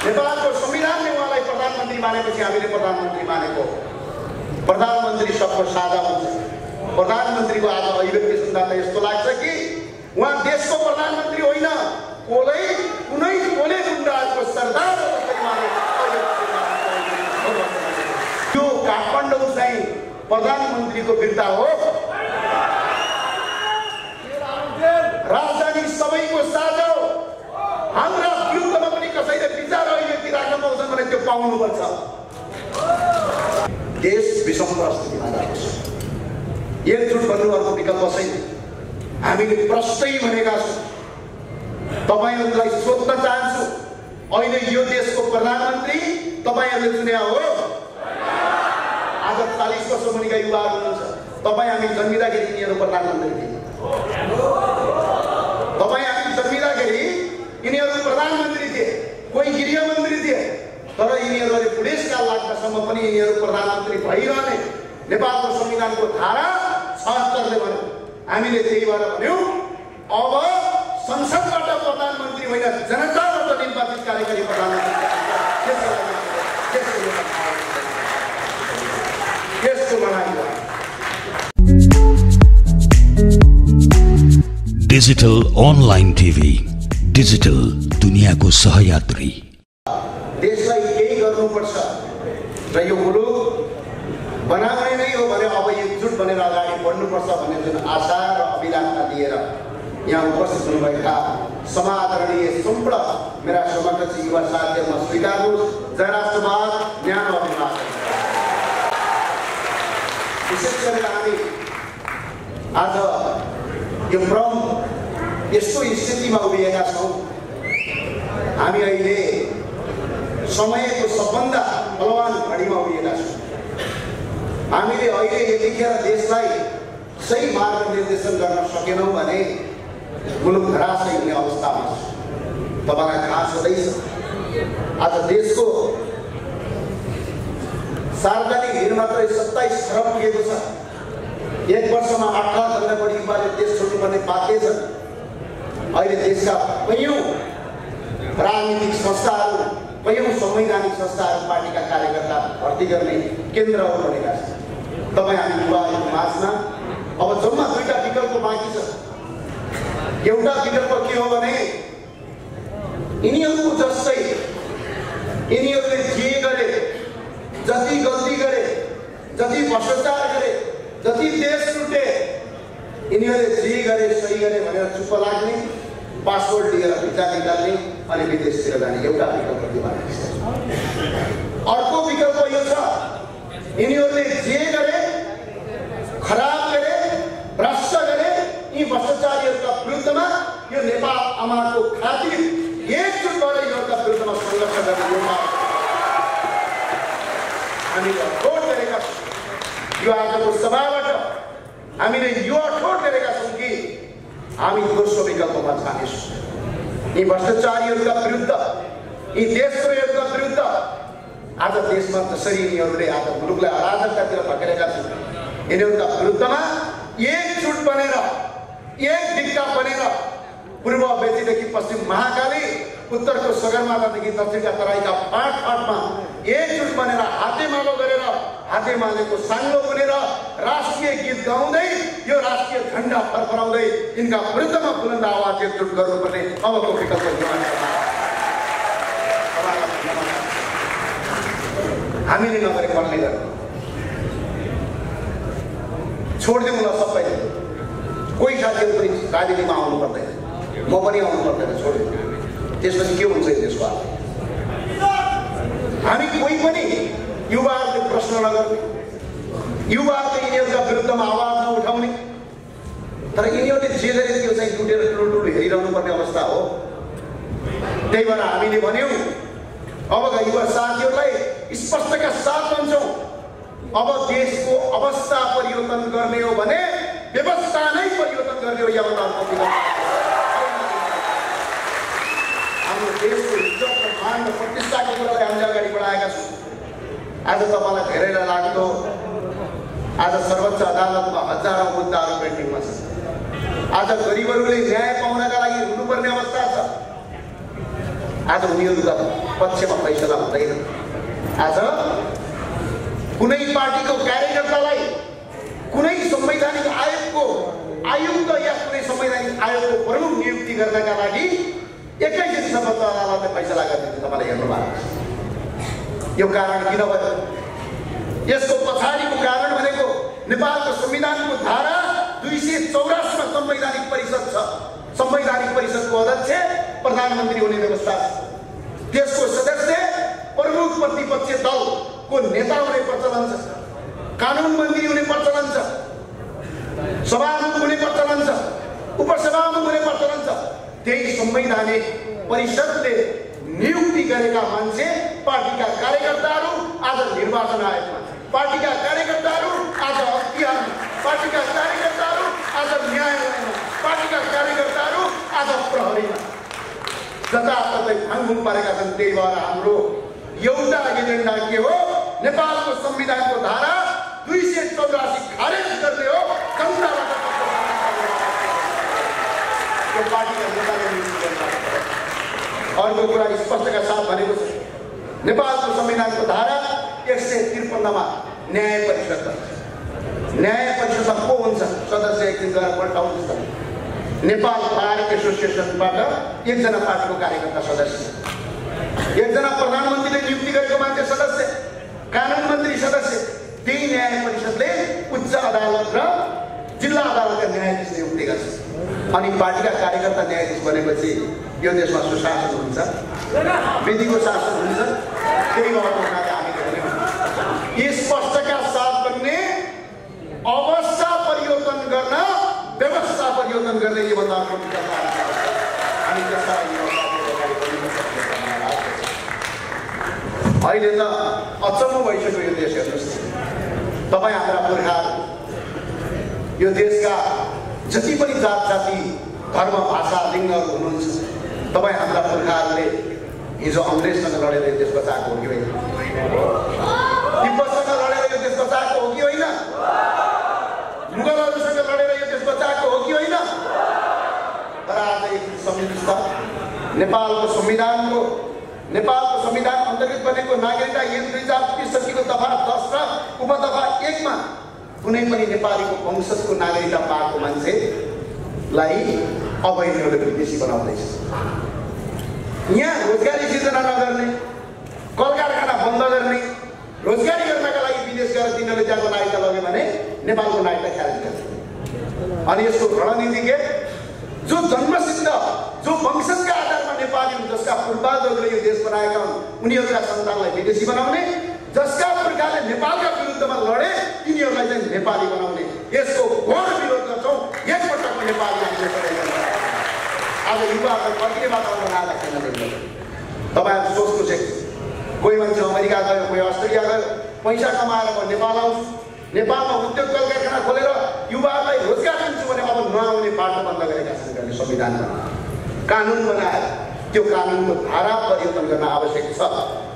नेपालको संविधानले उहाँलाई प्रधानमन्त्री मानेपछि हामीले प्रधानमन्त्री मानेको। प्रधानमन्त्री सबको साझा हुन्छ। प्रधानमन्त्रीको आज अभिव्यक्ति सुन्दा त यस्तो लाग्छ कि उहाँ देशको प्रधानमन्त्री होइन, कुनै टोले गुण्डाको सरदार यो काठमाडौँ चाहिँ प्रधानमन्त्रीको बिर्ता हो। राजधानी सबैको साझा हो। हाम्रा विरुद्धमा पनि कसैले विचार अभिव्यक्ति राख्न पाउँछन् भने त्यो पाउनुपर्छ। देश विषम परिस्थितिमा जान्छ। एकजुट भन्नु अर्को विकल्प छैन। हामीले प्रष्टै भनेका छौँ। तपाईहरुलाई सोध्न चाहन्छु, अहिले यो देशको प्रधानमन्त्री तपाईहरुले चुन्या हो? आज 40 वर्ष मुनिका युवाहरू हुनुहुन्छ। तपाईँ हामी जन्मिँदाखेरि यिनीहरू प्रधानमन्त्री थिए। तपाईँ हामी जन्मिँदाखेरि यिनीहरू प्रधानमन्त्री थिए, कोही गृहमन्त्री थिए, तर यिनीहरूले पुलिसका लाग्दासम्म पनि यिनीहरू प्रधानमन्त्री भइरहने। नेपालको संविधानको धारा 76 ले भन्यो। हामीले त्यही भएर भन्यौं अब संसदबाट प्रधानमन्त्री होइन, जनताबाट निर्वाचित कार्यकारी प्रधानमन्त्री यसको लडाई हो। डिजिटल अनलाइन टिभी, डिजिटल दुनियाँको सहयात्री। देशलाई केही गर्नुपर्छ र यो मुलुक बनाउने नै हो भने अब एकजुट बनेर अगाडि बढ्नुपर्छ भन्ने जुन आशा र अभिलाषा लिएर यहाँ उपस्थित हुनुभएका समादरणीय सम्पूर्ण मेरा समकक्ष युवा साथीहरूमा स्वीकार्नुहोस् जय राष्ट्रवाद, न्यानो अभिवादन। विशेष गरेर हामी आज यो भ्रम यस्तो स्थितिमा उभिएका छौँ। हामी अहिले समयको सबभन्दा बलवान घडीमा उभिएका छौँ। हामीले अहिले यतिखेर देशलाई सही मार्ग निर्देशन गर्न सकेनौँ भने मुलुक धराशयी हुने अवस्थामा छ। तपाईलाई थाहा छँदैछ आज देशको सार्वजनिक ऋण मात्रै 27 खरब पुगेको छ। एक वर्षमा 8 लाखभन्दा बढी युवाले देश छोड्नुपर्ने बाध्य छन्। अहिले देशका कैयौं राजनीतिक संस्थाहरू, कैयौं संवैधानिक संस्थाहरू पार्टीका कार्यकर्ता भर्ती गर्ने केन्द्रहरू बनेका छन्। तपाईँ हामी युवाहरूको माझमा अब जम्मा 2टा विकल्प बाँकी छ। एउटा विकल्प के हो भने यिनीहरूको जस्तै यिनीहरूले जे गरे, जति गल्ती गरे, जति भ्रष्टाचार गरे, जति देश लुटे, यिनीहरूले जे गरे सही गरे भनेर चुप्प लाग्ने, पासपोर्ट लिएर भिजा निकाल्ने अनि विदेशतिर जाने एउटा विकल्प दिमाग छ। अर्को विकल्प यो छ यिनीहरूले जे गरे, खराब गरे, भ्रष्ट गरे, यी भ्रष्टाचारीहरूका विरुद्धमा यो नेपाल आमाको खातिर एकजुट भएर यिनीहरूका विरुद्धमा सङ्घर्ष गर्ने एउटा हामीले अठोट गरेका छौँ। यो आजको सभाबाट हामीले यो अठोट गरेका छौँ कि हामी दोस्रो विकल्पमा जानेछौँ। यी भ्रष्टाचारीहरूका विरुद्ध, यी देशद्रोहीहरूका विरुद्ध आज देशमा जसरी यिनीहरूले आज मुलुकलाई अराजकतातिर धकेलेका छन्, यिनीहरूका विरुद्धमा एकजुट बनेर, एक दिक्का बनेर पूर्व बेतीदेखि पश्चिम महाकाली, उत्तरको सगरमाथादेखि दक्षिणका तराईका फाँटमा एकजुट बनेर हातेमालो गरेर, हातेमालेको साङ्लो बनेर राष्ट्रिय गीत गाउँदै, यो राष्ट्रिय झण्डा फरफराउँदै यिनका विरुद्धमा बुलन्द आवाज एकजुट गर्नुपर्ने अबको विकल्प हामीले नगरे कसले गर्नु? छोडिदिउँ ल सबैले। कोही साथीहरू पनि राजनीतिमा आउनु पर्दैन, म पनि आउनु पर्दैन, छोडिदिउँ। त्यसपछि के हुन्छ त्यसको हाल? हामी कोही पनि युवाहरूले प्रश्न नगर्ने, युवाहरूले यिनीहरूका विरुद्धमा आवाज नउठाउने, तर यिनीहरूले जे गरे त्यो चाहिँ लुटेर ठुलो हेरिरहनु पर्ने अवस्था हो। त्यही भएर हामीले भन्यौँ अबका युवा साथीहरूलाई स्पष्टका साथ भन्छौँ, अब देशको अवस्था परिवर्तन गर्ने हो भने व्यवस्था नै परिवर्तन गर्ने हो। यहाँ हाम्रो देशको इज्जत र मान र प्रतिष्ठाको कुरालाई हामीले अगाडि बढाएका छौँ। आज तपाईँलाई धेरै लाग्दो, आज सर्वोच्च अदालतमा हजारौं मुद्दाहरू पेन्डिङमा छन्। आज गरिबहरूले न्याय पाउनका लागि रुनुपर्ने अवस्था छ। आज उनीहरूका पक्षमा फैसला हुँदैन। आज कुनै पार्टीको कार्यकर्तालाई कुनै संवैधानिक आयोगको आयुक्त या कुनै संवैधानिक आयोगको प्रमुख नियुक्ति गर्नका लागि 21 दिन सर्वोच्च अदालतले फैसला गरिदिन्छ। तपाईँले हेर्नु भएको छ यो कारण किन भयो? यसको पछाडिको कारण भनेको नेपालको संविधानको धारा 284 मा संवैधानिक परिषद छ। संवैधानिक परिषदको अध्यक्ष प्रधानमन्त्री हुने व्यवस्था छ। त्यसको सदस्य प्रमुख प्रतिपक्ष दलको नेता हुने प्रचलन छ। कानुन मन्त्री हुने प्रचलन छ। सभामुख हुने प्रचलन छ। उपसभामुख हुने प्रचलन छ। त्यही संवैधानिक परिषदले नियुक्ति गरेका मान्छे पार्टीका कार्यकर्ताहरू आज निर्वाचन आयोगमा, पार्टीका कार्यकर्ताहरू आज अख्तियारमा, पार्टीका कार्यकर्ताहरू आज न्यायालयमा, पार्टीका कार्यकर्ताहरू आज प्रहरीमा जताततै भाङभुङ पारेका छन्। त्यही भएर हाम्रो एउटा एजेन्डा के हो? नेपालको संविधानको धारा 284 खारेज गर्ने हो। जनताबाट यो पार्टीका नेताले नियुक्ति गर्नु। अर्को कुरा स्पष्टका साथ भनेको छ नेपालको संविधानको धारा 153 मा न्याय परिषद न्याय परिषदमा को हुन्छ? सदस्य एक दिन गएर पल्टाउनुहोस् त। नेपाल बार एसोसिएसनबाट एकजना पार्टीको कार्यकर्ता सदस्य, एकजना प्रधानमन्त्रीले नियुक्ति गरेको मान्छे सदस्य, कानुन मन्त्री सदस्य। त्यही न्याय परिषदले उच्च अदालत र जिल्ला अदालतका न्यायाधीश नियुक्ति गर्छ। अनि पार्टीका कार्यकर्ता न्यायाधीश बनेपछि यो देशमा सुशासन हुन्छ, विधिको शासन हुन्छ। त्यही भएको हुनाले हामीले भन्यौँ स्पष्टका साथ बन्ने अवस्था परिवर्तन गर्न, व्यवस्था परिवर्तन गर्ने योभन्दा अर्को विकल्प हामी त्यसलाई अहिले त अचम्म भइसक्यो यो देश। हेर्नुहोस् तपाईँ हाम्रा पुर्खाहरू, यो देशका जति पनि जात जाति धर्म भाषा लिङ्गहरू हुनुहुन्छ, तपाईँ हाम्रा पुर्खाहरूले हिजो अङ्ग्रेजसँग लडेर यो देश बचाएको हो कि होइन? तिब्बतसँग लडेर यो देश बचाएको हो कि होइन? मुगलहरूसँग लडेर यो देश बचाएको हो कि होइन? तर आज एक सम्झिनुहोस् त, नेपालको संविधान अन्तर्गत बनेको नागरिकता ऐन 2033 दफा 10 र उपदफा 1 मा कुनै पनि नेपालीको वंशजको नागरिकता पाएको मान्छेलाई अब यिनीहरूले विदेशी बनाउँदैछ। यहाँ रोजगारी सिर्जना नगर्ने, कल कारखाना बन्द गर्ने, रोजगारी गर्नका लागि विदेश गएर तिनीहरूले त्यहाँको नागरिकता लग्यो भने नेपालको नागरिकता खारेज गर्छ। अनि यसको रणनीति के? जो जन्मसिद्ध, जो वंशजका आधारमा नेपाली हुन्, जसका पूर्वजहरूले यो देश बनाएका हुन्, उनीहरूका सन्तानलाई विदेशी बनाउने, जसका पुर्खाले नेपालका विरुद्धमा लडे तिनीहरूलाई चाहिँ नेपाली बनाउने, यसको घोर विरोध गर्छौँ। एकपटक नेपाली हामीले आज युवाहरू फर्किने वातावरण आएको छैन। तपाईँहरू सोच्नुहोस्, कोही मान्छे अमेरिका गयो, कोही अस्ट्रेलिया गयो, पैसा कमाएर म नेपाल आउँछु, नेपालमा उद्योग कल कारखाना खोलेर युवाहरूलाई रोजगार दिन्छु भने अब नआउने बाटो बन्द गरेका छन्। संविधानमा कानुन बनाएर त्यो कानुनको धारा परिवर्तन गर्न आवश्यक छ।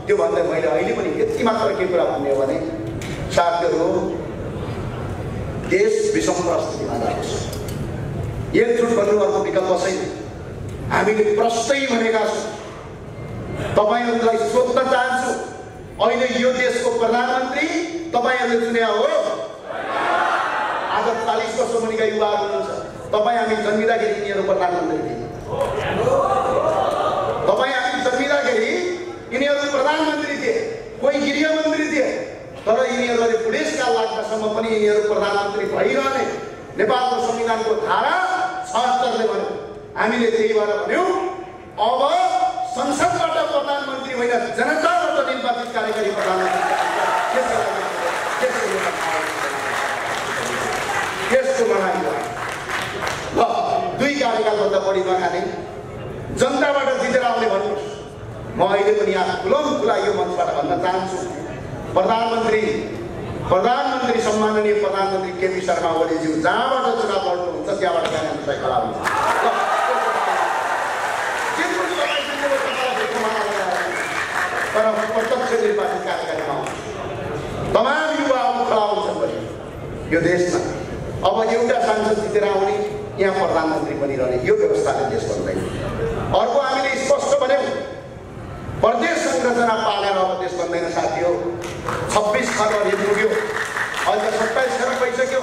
त्यो भन्दै मैले अहिले पनि यति मात्र के कुरा भन्ने हो भने साथीहरू, देश विषम परिस्थितिमा गएको छ। एकजुट बन्नु अर्को विकल्प छैन। हामीले प्रष्टै भनेका छौँ। तपाईँहरूलाई सोध्न चाहन्छु, अहिले यो देशको प्रधानमन्त्री तपाईँहरूले चुने हो? आज 40 वर्ष मुनिका युवाहरू हुनुहुन्छ, तपाईँ हामी जन्मिँदाखेरि यिनीहरू प्रधानमन्त्री थिए। तपाईँ हामी जन्मिँदाखेरि यिनीहरू प्रधानमन्त्री थिए, कोही गृहमन्त्री थिए। तर यिनीहरूले बुढेसकाल लाग्दासम्म पनि यिनीहरू प्रधानमन्त्री भइरहने नेपालको संविधानको धारा 76ले भन्यो। हामीले त्यही भएर भन्यौँ अब संसदबाट प्रधानमन्त्री होइन, जनताबाट निर्वाचित कार्यकारी प्रधानमन्त्री यसको लडाइँ ल 2 कार्यकालभन्दा बढी नखाने, जनताबाट जितेर आउने भन्नुहोस्। म अहिले पनि यहाँ खुला यो मञ्चबाट भन्न चाहन्छु, प्रधानमन्त्री सम्माननीय प्रधानमन्त्री केपी शर्मा ओलीज्यू जहाँबाट चुनाव लड्नुहुन्छ त्यहाँबाट कानुनलाई खडा हुन्छ। तर प्रत्यक्ष निर्वाचित कार्यकालमा तमाम युवाहरू खडा हुन्छन् यो देशमा। अब एउटा सांसद जितेर आउने, यहाँ प्रधानमन्त्री बनिरहने, यो व्यवस्थाले देश बन्दैन। अर्को हामीले स्पष्ट भन्यौँ, जना पालेर अब देश बन्दैन साथी हो। 26 खर्ब ऋण पुग्यो, अहिले 27 खर्ब भइसक्यो।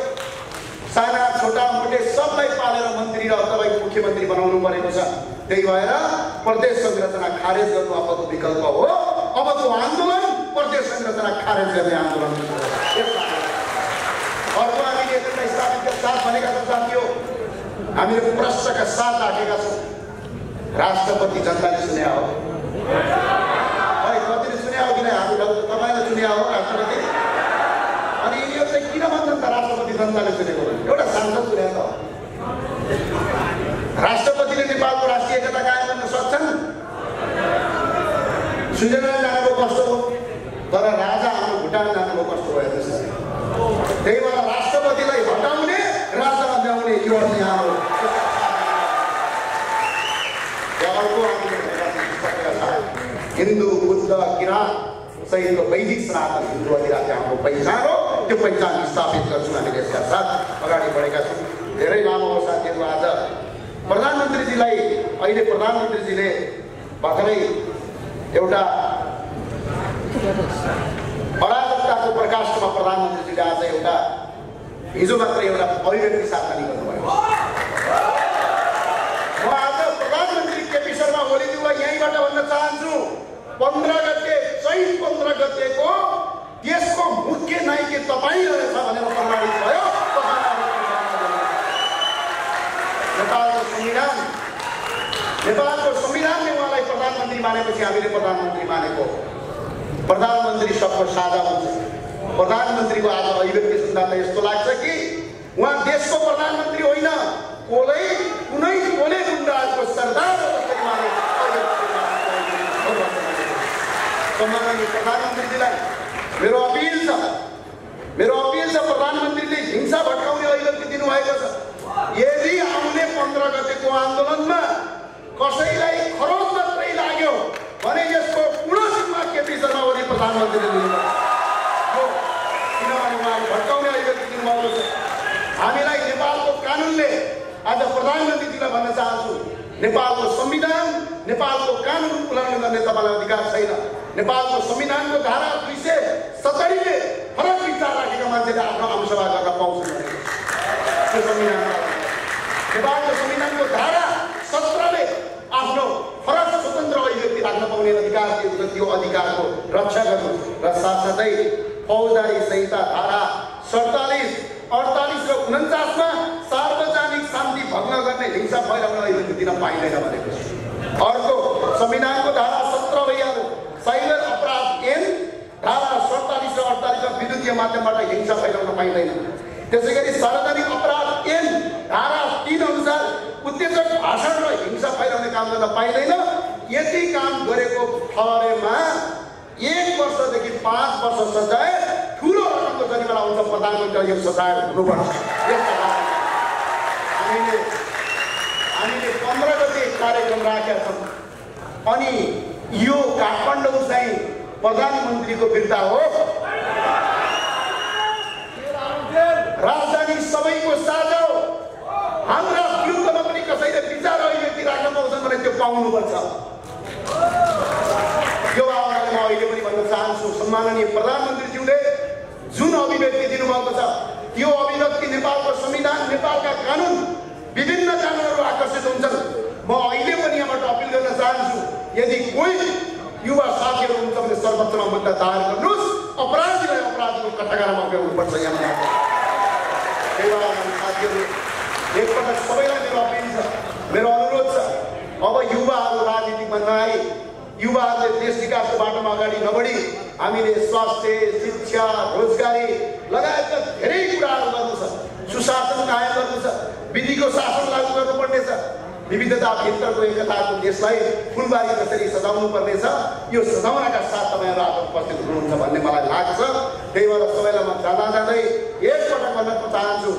साना छोटा मोटे सबलाई पालेर मन्त्री र तपाईँ मुख्यमन्त्री बनाउनु परेको छ। त्यही भएर प्रदेश संरचना खारेज गर्नु अबको विकल्प हो। अबको आन्दोलन प्रदेश संरचना खारेज गर्ने आन्दोलन हो। अर्को हामीले एजेन्डा स्थापितका साथ भनेका छौँ साथी हो, हामीले प्रश्नका साथ राखेका छौँ। राष्ट्रपति जनताले चुन्या हो, खै कतिले चुन्या हो कि नै? हामीहरू तपाईँले चुन्या हो राष्ट्रपति। अनि यिनीहरू चाहिँ किन भन्छन् त राष्ट्रपति जनताले चुनेको? एउटा सांसद चुने त राष्ट्रपतिले नेपालको राष्ट्रिय एकता कायम गर्न सक्छन्? स्विजरल्यान्ड जानुको कस्तो हो, तर राजा हाम्रो भुटान जानुको कस्तो भयो त्यसरी। त्यही भएर राष्ट्रपतिलाई हटाउने, राजा ल्याउने यो अभियान हो। हिन्दू, बुद्ध, किराँत सहितको वैदिक सनातन हिन्दू अधिराज्य हाम्रो पहिचान हो। त्यो पहिचान स्थापित गर्छौँ हामीले, यसका साथ अगाडि बढेका छौँ। धेरै लामो हो साथीहरू। आज प्रधानमन्त्रीजीलाई, अहिले प्रधानमन्त्रीजीले भर्खरै एउटा अराजकताको प्रकाशमा प्रधानमन्त्रीजीले आज एउटा हिजो मात्र एउटा अभिव्यक्ति सार्वजनिक गर्नुभयो। म आज प्रधानमन्त्री केपी शर्मा ओलीज्यूलाई यहीँबाट भन्न चाहन्छु, 15 गते चैत 15 गतेको देशको मुख्य नायक तपाईँ रहेछ भनेर प्रमाणित भयो। नेपालको संविधानले उहाँलाई प्रधानमन्त्री मानेपछि हामीले प्रधानमन्त्री मानेको। प्रधानमन्त्री सबको साझा हुन्छ। प्रधानमन्त्रीको आज अभिव्यक्ति सुन्दा त यस्तो लाग्छ कि उहाँ देशको प्रधानमन्त्री होइन, कुनै टोले गुण्डाहरूको सरदार जस्तै उहाँले सम्माननीय प्रधानमन्त्रीजीलाई मेरो अपिल छ प्रधानमन्त्रीले हिंसा भड्काउने अभिव्यक्ति दिनुभएको छ। यदि आउने 15 गतेको आन्दोलनमा कसैलाई खरोच मात्रै लाग्यो भने यसको पूर्ण जिम्मा केपी शर्मा ओली प्रधानमन्त्रीले लिनुभयो। किनभने उहाँले भड्काउने अभिव्यक्ति दिनुभएको छ। हामीलाई नेपालको कानुनले, आज प्रधानमन्त्रीजीलाई भन्न चाहन्छु, नेपालको संविधान, नेपालको कानुन उल्लङ्घन गर्ने तपाईँलाई अधिकार छैन। नेपालको संविधानको धारा 270 ले फरक विचार राखेका मान्छेले आफ्नो आमसभा गर्न पाउँछन्। त्यो संविधान, नेपालको संविधानको धारा 17 ले आफ्नो फरक स्वतन्त्र अभिव्यक्ति राख्न पाउने अधिकार दिएको छ। त्यो अधिकारको रक्षा गर्नु र साथसाथै फौजदारी संहिता धारा 47, 48 र 49 मा सार्वजनिक शान्ति भङ्ग गर्ने, हिंसा फैलाउने अभिव्यक्ति दिन पाइँदैन भनेको छ। अर्को संविधानको धारा 17 भइहाल्यो, साइबर अपराध ऐन धारा 47 र 48 मा विद्युतीय माध्यमबाट हिंसा फैलाउन पाइँदैन। त्यसै गरी सार्वजनिक अपराध ऐन धारा 3 अनुसार उत्तेजक भाषण र हिंसा फैलाउने काम गर्न पाइँदैन। यति काम गरेको ठहरेमा 1 वर्षदेखि 5 वर्ष सजाय, ठुलो रकमको जरिवाना हुन्छ। प्रधानमन्त्रीले यो सजाय हुनुपर्छ। हामीले 15 गते कार्यक्रम राखेका छौँ। अनि यो काठमाडौँ चाहिँ प्रधानमन्त्रीको बिर्ता हो। राजधानी सबैको साझा हो। हाम्रा विरुद्धमा पनि कसैले विचार अभिव्यक्ति राख्न पाउँछन् भने त्यो पाउनुपर्छ। यो आवाजले म अहिले पनि भन्न चाहन्छु, सम्माननीय प्रधानमन्त्रीज्यूले जुन अभिव्यक्ति दिनुभएको छ, त्यो अभिव्यक्ति नेपालको संविधान, नेपालका कानुन, विभिन्न कानुनहरू आकर्षित हुन्छन्। म अहिले पनि यहाँबाट अपिल गर्न चाहन्छु, यदि कोही युवा साथीहरू हुन्छ भने सर्वोच्चमा मुद्दा दायर गर्नुहोस्। अपराधीलाई अपराधीको कठघरामा पुर्याउनुपर्छ। यहाँ साथीहरू, एकपटक सबैलाई मेरो अपिल छ, मेरो अनुरोध छ, अब युवाहरू राजनीतिमा नआए, युवाहरूले देश विकासको बाटोमा अगाडि नबढी हामीले स्वास्थ्य, शिक्षा, रोजगारी लगायतका धेरै कुराहरू गर्नु छ। सुशासन कायम गर्नु छ, विधिको शासन लागू गर्नुपर्ने छ। विविधता भित्रको एकताको देशलाई फुलबारी कसरी सजाउनु पर्नेछ, यो सजाउनका साथ तपाईँहरू आज उपस्थित हुनुहुन्छ भन्ने मलाई लाग्छ। त्यही भएर सबैलाई म जाँदै एकपटक भन्न चाहन्छु,